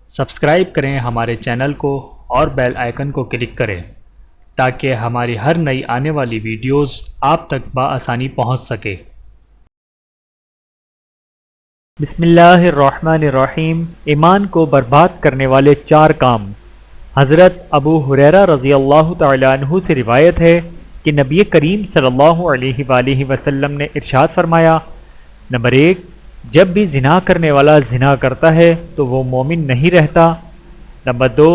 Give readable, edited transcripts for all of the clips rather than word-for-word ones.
Subscribe کریں ہمارے channel کو اور بیل آئیکن کو کلک کریں تاکہ ہماری ہر نئی آنے والی ویڈیوز آپ تک بآسانی پہنچ سکے۔ بسم اللہ الرحمن الرحیم۔ ایمان کو برباد کرنے والے 4 کام۔ حضرت ابو ہریرہ رضی اللہ تعالی عنہ سے روایت ہے کہ نبی کریم صلی اللہ علیہ وآلہ وسلم نے ارشاد فرمایا، نمبر 1، جب بھی زنا کرنے والا زنا کرتا ہے تو وہ مومن نہیں رہتا۔ نمبر 2،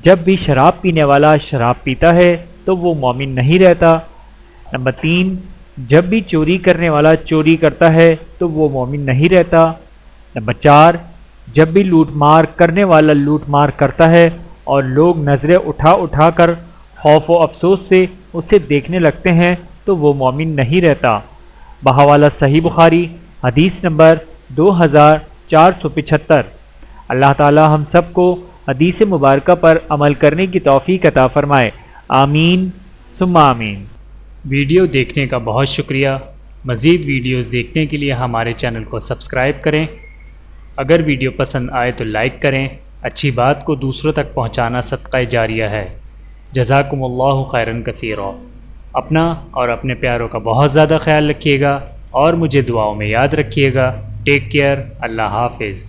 جب بھی شراب پینے والا شراب پیتا ہے تو وہ مومن نہیں رہتا۔ نمبر 3، جب بھی چوری کرنے والا چوری کرتا ہے تو وہ مومن نہیں رہتا۔ نمبر 4، جب بھی لوٹ مار کرنے والا لوٹ مار کرتا ہے اور لوگ نظریں اٹھا اٹھا کر خوف و افسوس سے اسے دیکھنے لگتے ہیں تو وہ مومن نہیں رہتا۔ بحوالہ صحیح بخاری، حدیث نمبر 2475۔ اللہ تعالی ہم سب کو حدیث مبارکہ پر عمل کرنے کی توفیق عطا فرمائے، آمین ثم آمین۔ ویڈیو دیکھنے کا بہت شکریہ۔ مزید ویڈیوز دیکھنے کے لیے ہمارے چینل کو سبسکرائب کریں۔ اگر ویڈیو پسند آئے تو لائک کریں۔ اچھی بات کو دوسروں تک پہنچانا صدقہ جاریہ ہے۔ جزاکم اللہ خیرا کثیرا۔ اپنا اور اپنے پیاروں کا بہت زیادہ خیال رکھیے گا اور مجھے دعاؤں میں یاد رکھیے گا۔ Take care. اللہ حافظ۔